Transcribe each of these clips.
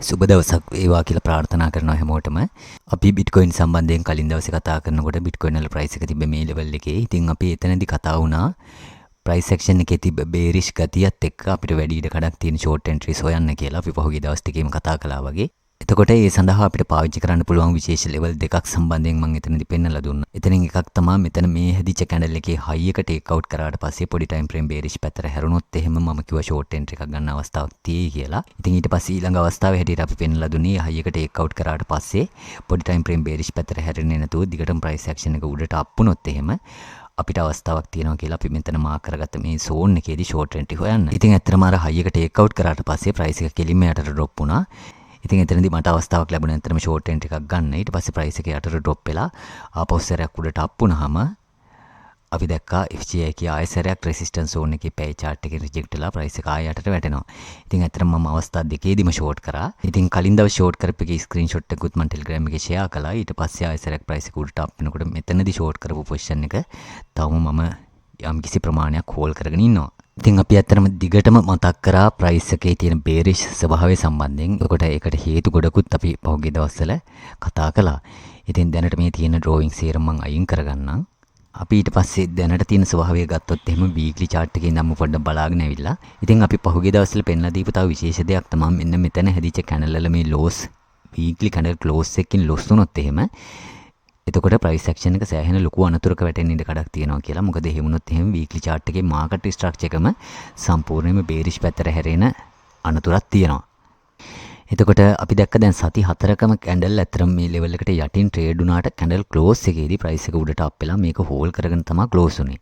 සුබ දවසක් වේවා කියලා ප්‍රාර්ථනා කරනවා හැමෝටම. අපි බිට්කොයින් සම්බන්ධයෙන් කලින් දවසේ කතා කරනකොට බිට්කොයින් වල ප්‍රයිස් එක තිබ්බ මේ ලෙවල් එකේ. ඉතින් අපි එතනදී කතා වුණා ප්‍රයිස් ඇක්ෂන් එකේ තිබ්බ බේරිෂ් ගතියත් එක්ක අපිට වැඩි ඉඩ කඩක් තියෙන ෂෝට් එන්ට්‍රීස් හොයන්න කියලා අපි පහුගිය දවස් ටිකේම කතා කළා වගේ. එතකොට ඒ සඳහා අපිට පාවිච්චි කරන්න පුළුවන් විශේෂ ලෙවල් දෙකක් සම්බන්ධයෙන් මම එතනදී පෙන්නලා දුන්නා. එතනින් එකක් තමයි මෙතන මේ හැදිච්ච කැන්ඩල් එකේ හයි එක ටේක් අවුට් කරාට පස්සේ පොඩි ටයිම් ෆ්‍රේම් බේරිෂ් පැත්තට හැරුණොත් එහෙම මම කිව්වා ෂෝට් එන්ට්‍රි එකක් ගන්න අවස්ථාවක් තියෙයි කියලා. ඉතින් ඊට පස්සේ ඊළඟ අවස්ථාවේ හැටියට අපි පෙන්නලා දුන්නේ හයි එක ටේක් අවුට් කරාට පස්සේ පොඩි ටයිම් ෆ්‍රේම් බේරිෂ් පැත්තට හැරෙන්නේ නැතුව දිගටම ප්‍රයිස් ඇක්ෂන් එක උඩට අප් වුණොත් එහෙම අපිට අවස්ථාවක් තියෙනවා කියලා අපි මෙතන මාක් කරගත්ත මේ zone එකේදී short entry හොයන්න. ඉතින් ඇත්තටම අර high එක take out කරාට පස්සේ price එක කෙලින්ම යටට drop වුණා. ඉතින් එතනදී මට අවස්ථාවක් ලැබුණා ඇත්තටම short entry එකක් ගන්න. ඊට පස්සේ price එක යටට drop වෙලා ආපහු සැරයක් උඩට up වුණාම අපි දැක්කා FGI එකේ ආයෙ සැරයක් resistance zone එකේ pay chart එකේ reject වෙලා price එක ආයෙ යටට වැටෙනවා. ඉතින් ඇත්තටම මම අවස්ථා දෙකේදීම short කරා. ඉතින් කලින් දවස් short කරපු එකේ screenshot එකකුත් මම Telegram එකේ share කළා. ඊට පස්සේ ආයෙ සැරයක් price එක උඩට up වෙනකොට මෙතනදී short කරපු position එක තවම මම යම් කිසි ප්‍රමාණයක් හෝල් කරගෙන ඉන්නවා. ඉතින් අපි ඇත්තටම දිගටම මතක් කරා ප්‍රයිස් එකේ තියෙන බේරිෂ් ස්වභාවය සම්බන්ධයෙන්. එතකොට ඒකට හේතු ගොඩකුත් අපි පහුගිය දවස්වල කතා කළා. ඉතින් දැනට මේ තියෙන drawing සේරම මම අයින් කරගන්නම්. අපි ඊට පස්සේ දැනට තියෙන ස්වභාවය ගත්තොත් එහෙම weekly chart එකේ ඉඳන්ම පොඩ්ඩක් බලාගෙන ඇවිල්ලා. ඉතින් අපි පහුගිය දවස්වල පෙන්ලා දීපු තව විශේෂ දෙයක් තමයි මෙන්න මෙතන හැදිච්ච candle වල මේ loss weekly candle close එකකින් loss වුණොත් එහෙම එතකොට price action එක සෑහෙන ලොකු අනතුරක වැටෙන්න ඉඩ කඩක් තියෙනවා කියලා. මොකද එහෙම වුණොත් එහෙම weekly chart එකේ market structure එකම සම්පූර්ණයෙන්ම bearish පැත්තට හැරෙන අනතුරක් තියෙනවා. එතකොට අපි දැක්ක දැන් සති 4කම candle ඇත්තටම මේ level එකට යටින් trade වුණාට candle close එකේදී price එක උඩට up වෙලා මේක hold කරගෙන තමයි close වුනේ.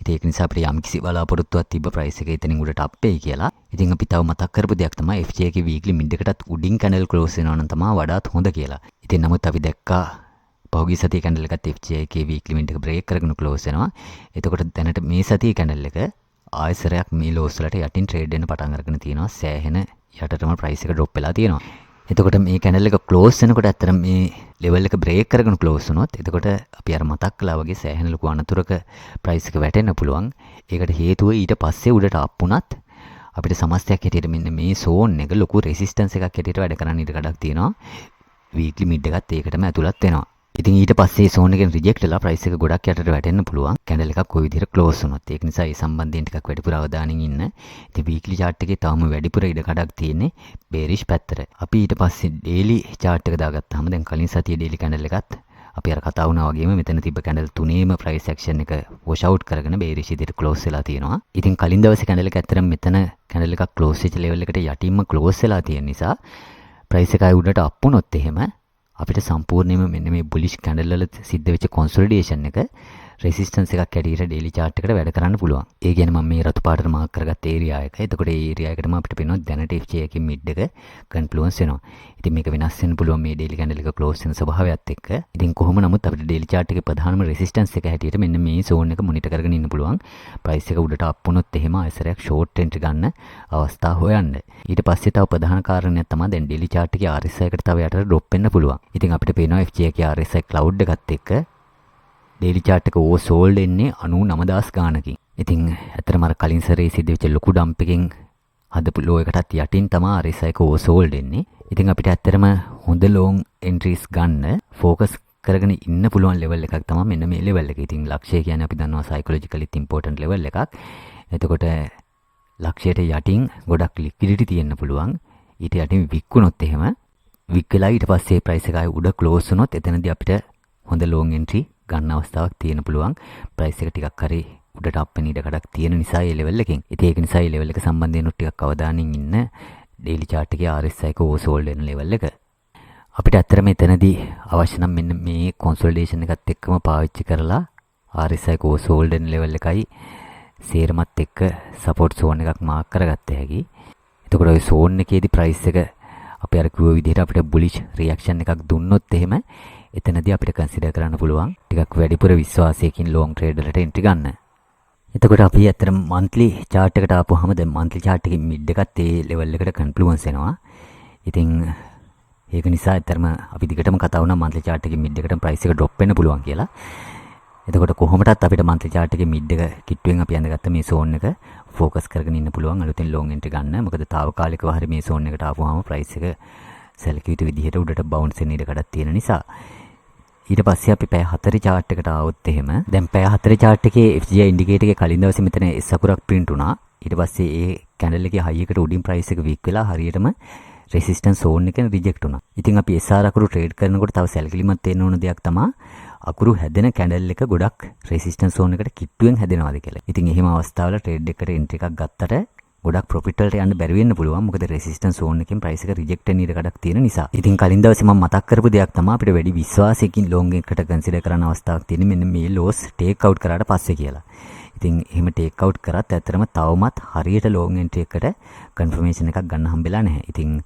ඉතින් ඒක නිසා අපිට යම්කිසි බලාපොරොත්තුවක් තිබ්බ price එක එතනින් උඩට up වෙයි කියලා. ඉතින් අපි තව මතක් කරපු දෙයක් තමයි FJ එකේ weekly mid එකටත් උඩින් candle close වෙනවා නම් තමයි වඩාත් හොඳ කියලා. ඉතින් නමුත් අපි දැක්කා පහුගිය සතියේ candle එකත් FJ එකේ weekly mid එක break කරගෙන close වෙනවා. එතකොට දැනට මේ සතියේ candle එක ආයසරයක් මේ lows වලට යටින් trade වෙන්න පටන් අරගෙන තියෙනවා. සෑහෙන යටටම price එක drop වෙලා තියෙනවා. එතකොට මේ candle එක close වෙනකොට ඇත්තට මේ level එක break කරගෙන close වුණොත් එතකොට අපි අර මතක් කළා වගේ සෑහෙන ලොකු අනතුරක price එක වැටෙන්න පුළුවන්. ඒකට හේතුව ඊට පස්සේ උඩට up වුණත් අපිට සමස්තයක් හැටියට මෙන්න මේ zone එක ලොකු resistance එකක් හැටියට වැඩ කරන්න ඉඩ කඩක් තියෙනවා. weekly mid එකත් ඒකටම ඇතුළත් වෙනවා. ඉතින් ඊට පස්සේ zone එකෙන් reject වෙලා price එක ගොඩක් යටට වැටෙන්න පුළුවන්. candle එකක් කොයි විදිහට close වුණොත්. ඒක නිසා ඒ සම්බන්ධයෙන් ටිකක් වැඩිපුර අවධානයෙන් ඉන්න. ඉතින් weekly chart එකේ තවම වැඩිපුර ඉඩ කඩක් තියෙන්නේ bearish පැත්තට. අපි ඊට පස්සේ daily chart එක දාගත්තාම දැන් කලින් සතියේ daily candle එකත් අපි අර කතා වුණා වගේම මෙතන තිබ්බ candle තුනේම price action එක wash out කරගෙන bearish විදිහට close වෙලා තියෙනවා. ඉතින් කලින් දවසේ candle එක ඇත්තටම මෙතන candle එකක් close වෙච්ච level එකට යටින්ම close වෙලා තියෙන නිසා price එක ආයි උඩට up වුණොත් එහෙම අපිට සම්පූර්ණයෙන්ම මෙන්න මේ bullish candle වල සිද්ධ වෙච්ච consolidation එක resistance එකක් ඇටියට daily chart එකට වැඩ කරන්න පුළුවන්. ඒ කියන්නේ මම මේ රතු පාටට මාක් කරගත්ත area එක. එතකොට ඒ area එකටම අපිට පේනවා දැනට FJ එකේ mid එක confluence වෙනවා. ඉතින් මේක වෙනස් වෙන්න පුළුවන් මේ daily candle එක close වෙන ස්වභාවයත් එක්ක. ඉතින් කොහොම නමුත් අපිට daily chart එකේ ප්‍රධානම resistance එක හැටියට මෙන්න මේ zone එක monitor කරගෙන ඉන්න පුළුවන්. price එක උඩට up වුණොත් එහෙම ආයසරයක් short entry ගන්න අවස්ථා හොයන්න. ඊට පස්සේ තව ප්‍රධාන කාරණයක් තමයි දැන් daily chart එකේ RSI එකට තව යටට drop වෙන්න පුළුවන්. ඉතින් අපිට පේනවා FJ එකේ RSI cloud එකත් එක්ක daily chart එක oversold එන්නේ 99000 ගානකින්. ඉතින් ඇත්තටම අර කලින් සැරේ සිද්ධ වෙච්ච ලොකු ඩම්ප් එකකින් හදපු low එකටත් යටින් තමයි RSI එක oversold එන්නේ. ඉතින් අපිට ඇත්තටම හොඳ long entries ගන්න focus කරගෙන ඉන්න පුළුවන් level එකක් තමයි මෙන්න මේ level එක. ඉතින් ලක්ෂය කියන්නේ අපි දන්නවා psychologically important level එකක්. එතකොට ලක්ෂයට යටින් ගොඩක් liquidity තියෙන්න පුළුවන්. ඊට යටින් වික්කුණොත් එහෙම වික් වෙලා ඊට පස්සේ price එක ආයි උඩ close වුණොත් එතනදී අපිට හොඳ long entry ගන්න අවස්ථාවක් තියෙන පුළුවන්. price එක ටිකක් හරි උඩට up වෙන ඉඩ කඩක් තියෙන නිසා මේ level එකෙන්. ඉතින් ඒක නිසා මේ level එක සම්බන්ධයෙන් ටිකක් අවධානයෙන් ඉන්න. daily chart එකේ RSI එක oversold වෙන level එක. අපිට ඇත්තට මෙතනදී අවශ්‍ය නම් මෙන්න මේ consolidation එකත් එක්කම පාවිච්චි කරලා RSI එක oversold වෙන level එකයි සේරමත් එක්ක support zone එකක් mark කරගත්ත හැකි. එතකොට ওই zone එකේදී price එක අපි අර කිව්ව විදිහට අපිට bullish reaction එකක් දුන්නොත් එහෙම එතනදී අපිට කන්සිඩර් කරන්න පුළුවන් ටිකක් වැඩිපුර විශ්වාසයකින් long trade වලට entry ගන්න. එතකොට අපි ඇත්තටම monthly chart එකට ආපුවාම දැන් monthly chart එකේ mid එකත් ඒ level එකට confluence වෙනවා. ඉතින් ඒක නිසා ඇත්තටම අපි දිගටම කතා වුණා monthly chart එකේ mid එකට price එක drop වෙන්න පුළුවන් කියලා. එතකොට කොහොමදත් අපිට monthly chart එකේ mid එක කිට්ටුවෙන් අපි අඳගත්ත මේ zone එක focus කරගෙන ඉන්න පුළුවන් අලුතෙන් long entry ගන්න. මොකද తాවකාලිකව හරි මේ zone එකට ආපුවාම price එක සැලකිය යුතු විදිහට උඩට බවුන්ස් වෙන ඉඩකඩක් තියෙන නිසා. ඊට පස්සේ අපි පැය 4 chart එකට ආවොත් එහෙම දැන් පැය 4 chart එකේ FGI ඉන්ඩිකේටර් එකේ කලින් දවසේ මෙතන S අකුරක් print වුණා. ඊට පස්සේ ඒ කැන්ඩල් එකේ high එකට උඩින් price එක weak වෙලා හරියටම resistance zone එකෙන් reject වුණා. ඉතින් අපි SR අකුරු trade කරනකොට තව සැලකිලිමත් වෙන්න ඕන දෙයක් තමයි අකුරු හැදෙන කැන්ඩල් එක ගොඩක් resistance zone එකට කිට්ටුවෙන් හැදෙනවාද කියලා. ඉතින් එහෙම අවස්ථාවල trade එකකට entry එකක් ගත්තට ගොඩක් profit වලට යන්න බැරි වෙන්න පුළුවන්. මොකද resistance zone එකෙන් price එක reject වෙන ඉඩකඩක් තියෙන නිසා. ඉතින් කලින් දවසේ මම මතක් කරපු දෙයක් තමයි අපිට වැඩි විශ්වාසයකින් long එකට consider කරන්න අවස්ථාවක් තියෙන්නේ මෙන්න මේ loss take out කරාට පස්සේ කියලා. ඉතින් එහෙම take out කරත් ඇත්තටම තවමත් හරියට long entry එකට confirmation එකක් ගන්න හම්බෙලා නැහැ. ඉතින්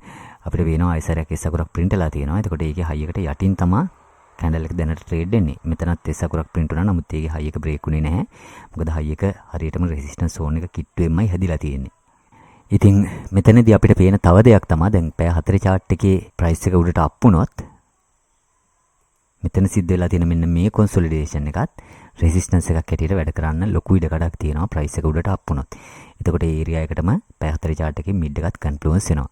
අපිට වෙනවා ආයසරයක් S අකුරක් print වෙලා තියෙනවා. එතකොට ඒකේ high එකට යටින් තමයි candle එක දැනට trade වෙන්නේ. මෙතනත් S අකුරක් print වුණා. නමුත් ඒකේ high එක break වුණේ නැහැ. මොකද high එක හරියටම resistance zone එක කිට්ටුවෙන්මයි හැදිලා තියෙන්නේ. ඉතින් මෙතනදී අපිට පේන තව දෙයක් තමයි දැන් පැය 4 chart එකේ price එක උඩට up වුණොත් මෙතන සිද්ධ වෙලා තියෙන මෙන්න මේ consolidation එකත් resistance එකක් හැටියට වැඩ කරන්න ලොකු ඉඩකඩක් තියෙනවා price එක උඩට up වුණොත්. එතකොට ඒ area එකටම පැය 4 chart එකේ mid එකත් confluence වෙනවා.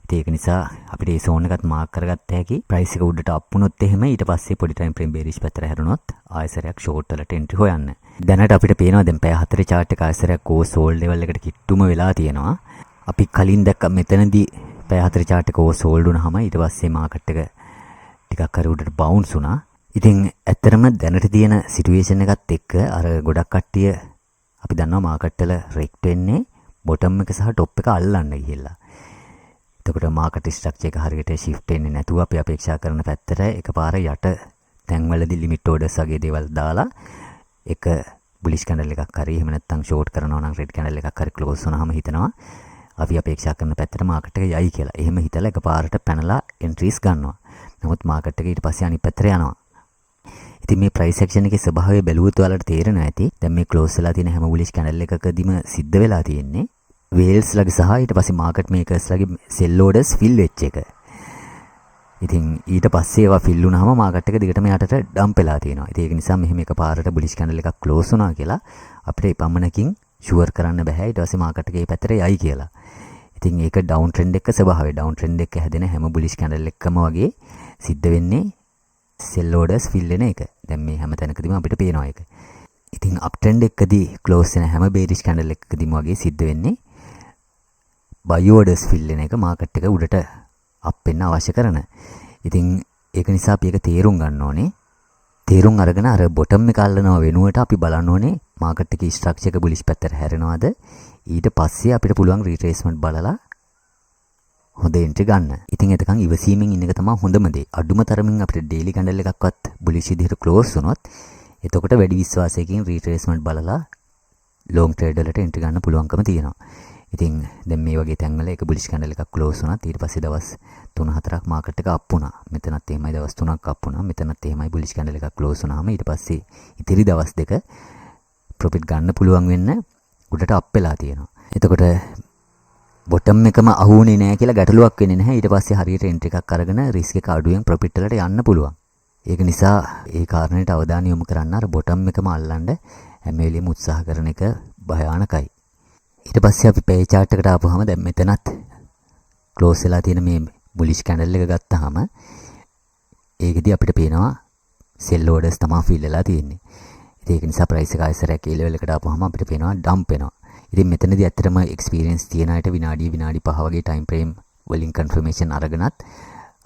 ඉතින් ඒක නිසා අපිට මේ zone එකත් mark කරගත්ත හැකි price එක උඩට up වුණොත් එහෙම ඊට පස්සේ පොඩි time frame bearish පැත්තට හැරුණොත් ආයසරයක් short වලට entry හොයන්න. දැනට අපිට පේනවා දැන් පැය 4 chart එක ආයසරයක් oversold level එකට කිට්ටුම වෙලා තියෙනවා. අපි කලින් දැක්ක මෙතනදී පැය 4 chart එක oversold වුණාම ඊට පස්සේ market එක ටිකක් හරි උඩට bounce වුණා. ඉතින් ඇත්තටම දැනට තියෙන situation එකත් එක්ක අර ගොඩක් කට්ටිය අපි දන්නවා market වල reject වෙන්නේ bottom එක සහ top එක අල්ලන්න ගිහිල්ලා. එතකොට market structure එක හරියට shift වෙන්නේ නැතුව අපි අපේක්ෂා කරන පැත්තට එකපාර යට තැන්වලදී limit orders වගේ දේවල් දාලා එක bullish candle එකක් හරි එහෙම නැත්නම් short කරනවා නම් red candle එකක් හරි close වුණාම හිතනවා අපි අපේක්ෂා කරන පැත්තට market එක යයි කියලා. එහෙම හිතලා එකපාරට පැනලා entries ගන්නවා. නමුත් market එක ඊට පස්සේ අනිත් පැත්තට යනවා. ඉතින් මේ price action එකේ ස්වභාවය බැලුවොත් ඔයාලට තේරෙනවා ඇති. දැන් මේ close වෙලා තියෙන හැම bullish candle එකකදීම සිද්ධ වෙලා තියෙන්නේ whales ලගේ සහ ඊට පස්සේ market makers ලගේ sell orders fill වෙච්ච එක. ඉතින් ඊට පස්සේ ඒවා fill වුණාම market එක දිගටම යටට dump වෙලා තියෙනවා. ඉතින් ඒක නිසා මෙහෙම එකපාරට bullish candle එකක් close වුණා කියලා අපිට පමණකින් ෂුවර් කරන්න බෑ ඊට පස්සේ මාකට් එකේ පැත්තට යයි කියලා. ඉතින් ඒක ඩවුන් ට්‍රෙන්ඩ් එක ස්වභාවය. ඩවුන් ට්‍රෙන්ඩ් එක හැදෙන හැම බුලිෂ් කැන්ඩල් එකකම වගේ සිද්ධ වෙන්නේ සෙල් ඕඩර්ස් ෆිල් වෙන එක. දැන් මේ හැම තැනකදීම අපිට පේනවා ඒක. ඉතින් අප් ට්‍රෙන්ඩ් එකකදී ක්ලෝස් වෙන හැම බේරිෂ් කැන්ඩල් එකකදීම වගේ සිද්ධ වෙන්නේ බයි ඕඩර්ස් ෆිල් වෙන එක මාකට් එක උඩට අප් වෙන්න අවශ්‍ය කරන. ඉතින් ඒක නිසා අපි ඒක තේරුම් ගන්න ඕනේ. තේරුම් අරගෙන අර බොටම් එක අල්ලනවා වෙනුවට අපි බලන්න ඕනේ මාකට් එකේ ස්ට්‍රක්චර් එක බුලිෂ් පැත්තට හැරෙනවද ඊට පස්සේ අපිට පුළුවන් රීට්‍රේස්මන්ට් බලලා හොඳ එන්ට්‍රි ගන්න. ඉතින් එතකන් ඉවසීමෙන් ඉන්න එක තමයි හොඳම දේ. අඩුම තරමින් අපිට ඩේලි කැන්ඩල් එකක්වත් බුලිෂ් විදිහට ක්ලෝස් වුණොත් එතකොට වැඩි විශ්වාසයකින් රීට්‍රේස්මන්ට් බලලා ලොන්ග් ට්‍රේඩ් වලට එන්ට්‍රි ගන්න පුළුවන්කම තියෙනවා. ඉතින් දැන් මේ වගේ තැන්වල එක බුලිෂ් කැන්ඩල් එකක් ක්ලෝස් වුණත් ඊට පස්සේ දවස් 3-4ක් මාකට් එක අප් වුණා. මෙතනත් එහෙමයි දවස් 3ක් අප් වුණා. මෙතනත් එහෙමයි බුලිෂ් කැන්ඩල් එකක් ක්ලෝස් වුණාම ඊට පස්සේ ඉතිරි දවස් දෙක ප්‍රොෆිට් ගන්න පුළුවන් වෙන්න උඩට අප් වෙලා තියෙනවා. එතකොට බොටම් එකම අහුුනේ නැහැ කියලා ගැටලුවක් වෙන්නේ නැහැ. ඊට පස්සේ හරියට එන්ට්‍රි එකක් අරගෙන රිස්ක් එක අඩුවෙන් ප්‍රොෆිට් වලට යන්න පුළුවන්. ඒක නිසා ඒ කාරණේට අවධානය යොමු කරන්න අර බොටම් එකම අල්ලන්න හැම වෙලෙම උත්සාහ කරන එක භයානකයි. ඊට පස්සේ අපි පේ chart එකට ආපුවාම දැන් මෙතනත් ක්ලෝස් වෙලා තියෙන මේ බුලිෂ් කැන්ඩල් එක ගත්තාම ඒකෙදි අපිට පේනවා සෙල් ඕඩර්ස් තමයි ෆිල් වෙලා තියෙන්නේ. ඉතින් ඒක නිසා ප්‍රයිස් එක ආයෙසරයක් ඒ ලෙවල් එකට ආපුවාම අපිට පේනවා ඩම්ප් වෙනවා. ඉතින් මෙතනදී ඇත්තටම එක්ස්පීරියන්ස් තියන අයට විනාඩි 5 වගේ ටයිම් ෆ්‍රේම් වලින් කන්ෆර්මේෂන් අරගෙනත්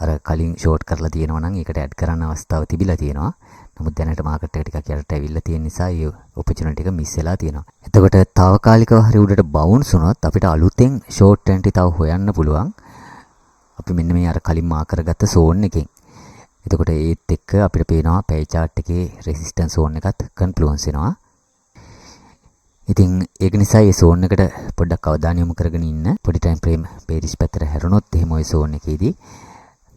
අර කලින් ෂෝට් කරලා තියෙනවා නම් ඒකට ඇඩ් කරන්න අවස්ථාව තිබිලා තියෙනවා. නමුත් දැනට මාකට් එක ටිකක් යටට ඇවිල්ලා තියෙන නිසා ඒ ඔපචුනිටි එක මිස් වෙලා තියෙනවා. එතකොට తాවකාලිකව හරි උඩට බවුන්ස් වුණොත් අපිට අලුතෙන් ෂෝට් එන්ට්‍රි තව හොයන්න පුළුවන්. අපි මෙන්න මේ අර කලින් මාක් කරගත්ත සෝන් එකෙන්. එතකොට ඒත් එක්ක අපිට පේනවා පේ chart එකේ රෙසිස්ටන්ස් සෝන් එකත් කන්ෆ්ලුවන්ස් වෙනවා. ඉතින් ඒක නිසා මේ සෝන් එකට පොඩ්ඩක් අවධානය යොමු කරගෙන ඉන්න. පොඩි ටයිම් ෆ්‍රේම් බේරිෂ් පැත්තට හැරුණොත් එහෙම ওই සෝන් එකේදී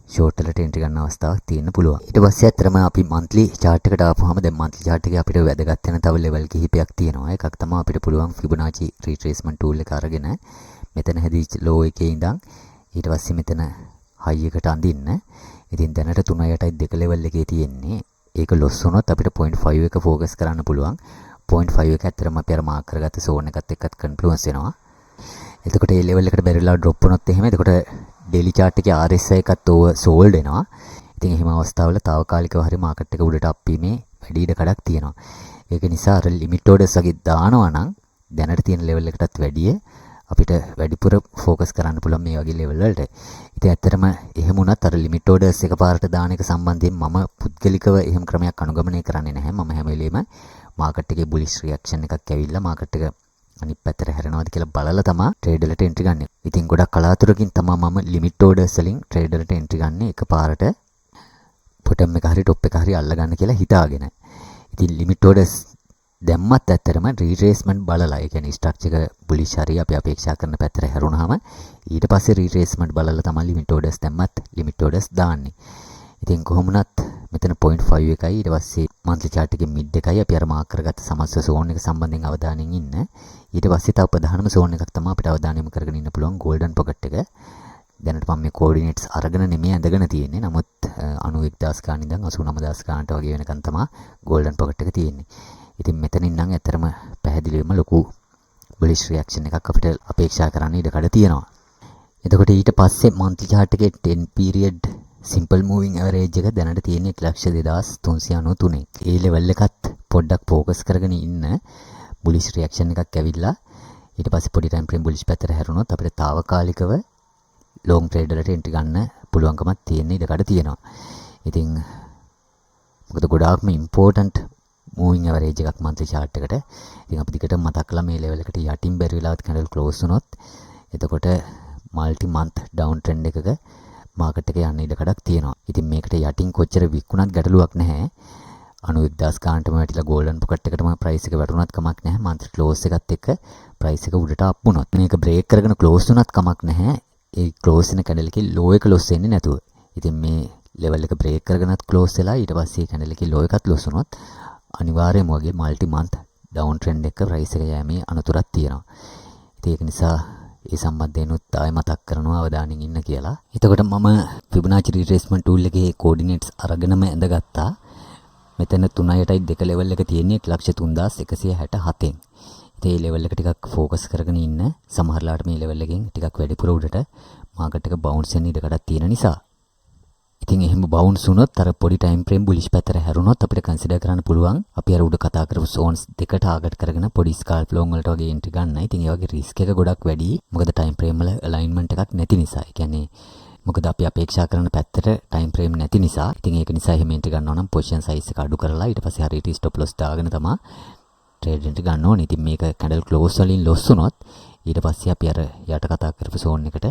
ෂෝට් වලට එන්ට්‍රි ගන්න අවස්ථාවක් තියෙන්න පුළුවන්. ඊට පස්සේ අතරම අපි මන්ත්ලි chart එකට ආපුවාම දැන් මන්ත්ලි chart එකේ අපිට වැදගත් වෙන තව ලෙවල් කිහිපයක් තියෙනවා. එකක් තමයි අපිට පුළුවන් Fibonacci retracement tool එක අරගෙන මෙතන හැදිච්ච low එකේ ඉඳන් ඊට පස්සේ මෙතන high එකට අඳින්න. ඉතින් දැනට 3.2 ලෙවල් එකේ තියෙන්නේ. ඒක loss වුණොත් අපිට 0.5 එක focus කරන්න පුළුවන්. 0.5 එක ඇත්තටම අපි අර මාක් කරගත්ත zone එකත් එක්කත් කන්ෆ්ලුවන්ස් වෙනවා. එතකොට මේ ලෙවල් එකට බැරිලා ඩ්‍රොප් වුණොත් එහෙම එතකොට ඩේලි chart එකේ RSI එකත් ඕව සෝල්ඩ් වෙනවා. ඉතින් එහෙම අවස්ථාවල తాවකාලිකව හරි මාකට් එක උඩට අප් වීමේ වැඩි ඉඩ කඩක් තියෙනවා. ඒක නිසා අර ලිමිට් ඕඩර්ස් වගේ දානවා නම් දැනට තියෙන ලෙවල් එකටත් වැඩිය අපිට වැඩිපුර ફોකස් කරන්න පුළුවන් මේ වගේ ලෙවල් වලට. ඉතින් ඇත්තටම එහෙම වුණත් අර ලිමිට් ඕඩර්ස් එකපාරට දාන එක සම්බන්ධයෙන් මම පුද්ගලිකව එහෙම ක්‍රමයක් අනුගමනය කරන්නේ නැහැ. මම හැම වෙලෙම මාකට් එකේ බුලිෂ් රියැක්ෂන් එකක් ඇවිල්ලා මාකට් එක අනිත් පැත්තට හැරෙනවද කියලා බලලා තමයි ට්‍රේඩ් වලට එන්ට්‍රි ගන්න. ඉතින් ගොඩක් කලාතුරකින් තමයි මම ලිමිට් ඕඩර්ස් වලින් ට්‍රේඩ් වලට එන්ට්‍රි ගන්න එකපාරට බොටම් එක හරි টොප් එක හරි අල්ල ගන්න කියලා හිතාගෙන. ඉතින් ලිමිට් ඕඩර්ස් දැම්මත් ඇත්තටම රීට්‍රේස්මන්ට් බලලා, ඒ කියන්නේ ස්ට්‍රක්චර් එක බුලිෂ් හරි අපි අපේක්ෂා කරන පැත්තට හැරුණාම ඊට පස්සේ රීට්‍රේස්මන්ට් බලලා තමයි ලිමිට් ඕඩර්ස් දැම්මත් ලිමිට් ඕඩර්ස් දාන්නේ. ඉතින් කොහොමුණත් මෙතන 0.5 එකයි ඊට පස්සේ මන්ත්ලි chart එකේ මිඩ් එකයි අපි අර මාක් කරගත්ත සමස්ත zone එක සම්බන්ධයෙන් අවධානයෙන් ඉන්න. ඊට පස්සේ තව ප්‍රධානම zone එකක් තමයි අපිට අවධානය යොමු කරගෙන ඉන්න පුළුවන් golden pocket එක. දැනට මම මේ coordinates අරගෙන නෙමෙයි ඇඳගෙන තියෙන්නේ. නමුත් 91000 ගාන ඉඳන් 89000 ගානට වගේ වෙනකන් තමයි golden pocket එක තියෙන්නේ. ඉතින් මෙතනින් නම් ඇත්තටම පැහැදිලිවම ලොකු bullish reaction එකක් අපිට අපේක්ෂා කරන්න ඉඩ කඩ තියෙනවා. එතකොට ඊට පස්සේ monthly chart එකේ 10 period simple moving average එක දැනට තියෙන්නේ 1,2393. ඒ level එකත් පොඩ්ඩක් focus කරගෙන ඉන්න. bullish reaction එකක් ඇවිල්ලා ඊට පස්සේ පොඩි time frame bullish පැත්තට හැරුණොත් අපිට తాවකාලිකව long trade වලට entry ගන්න පුළුවන්කමක් තියෙන ඉඩ කඩ තියෙනවා. ඉතින් මොකද ගොඩාක්ම important moving average එකක් monthly chart එකට. ඉතින් අපි දිගට මතක් කළා මේ level එකට යටින් බැරි වෙලාවත් candle close වුණොත් එතකොට multi month down trend එකක market එක යන්න ඉඩ කඩක් තියෙනවා. ඉතින් මේකට යටින් කොච්චර විකුණත් ගැටලුවක් නැහැ. 91000 ගානටම වැටිලා golden pocket එකටම price එක වැටුණත් කමක් නැහැ. monthly close එකත් එක්ක price එක උඩට up වුණොත් මේක break කරගෙන close වුණත් කමක් නැහැ. ඒ close වෙන candle එකේ low එක loss වෙන්නේ නැතුව. ඉතින් මේ level එක break කරගෙනත් close වෙලා ඊට පස්සේ candle එකේ low එකත් loss වුණොත් අනිවාර්යයෙන්ම වගේ multi month down trend එක price එක යෑමේ අනතුරක් තියෙනවා. ඉතින් ඒක නිසා ඒ සම්බන්ධයෙන් උත් ආයෙ මතක් කරනවා අවධානයෙන් ඉන්න කියලා. එතකොට මම Fibonacci retracement tool එකේ coordinates අරගෙනම ඇඳගත්තා. මෙතන 3.2 level එක තියෙන්නේ 1,3167න්. ඉතින් මේ level එක ටිකක් focus කරගෙන ඉන්න. සමහරලාට මේ level එකෙන් ටිකක් වැඩිපුර උඩට market එක bounce වෙන්න ඉඩ කඩක් තියෙන නිසා. ඉතින් එහෙම bounce වුණොත් අර පොඩි time frame bullish පැත්තට හැරුණොත් අපිට consider කරන්න පුළුවන් අපි අර උඩ කතා කරපු zones දෙක target කරගෙන පොඩි scalp long වලට වගේ entry ගන්න. ඉතින් ඒ වගේ risk එක ගොඩක් වැඩි. මොකද time frame වල alignment එකක් නැති නිසා. ඒ කියන්නේ මොකද අපි අපේක්ෂා කරන පැත්තට time frame නැති නිසා. ඉතින් ඒක නිසා එහෙම entry ගන්නවා නම් position size එක අඩු කරලා ඊට පස්සේ හරියට stop loss දාගෙන තමයි trade entry ගන්න ඕනේ. ඉතින් මේක candle close වලින් loss වුණොත් ඊට පස්සේ අපි අර යට කතා කරපු zone එකට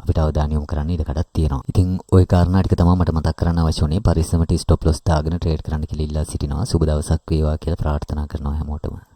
අපිට අවධානය යොමු කරන්න ඉඩ කඩක් තියෙනවා. ඉතින් ওই කාරණා ටික තමයි මට මතක් කරන්න අවශ්‍ය වුණේ. පරිස්සමට stop loss දාගෙන trade කරන්න කියලා ඉල්ලා සිටිනවා. සුබ දවසක් වේවා කියලා ප්‍රාර්ථනා කරනවා හැමෝටම.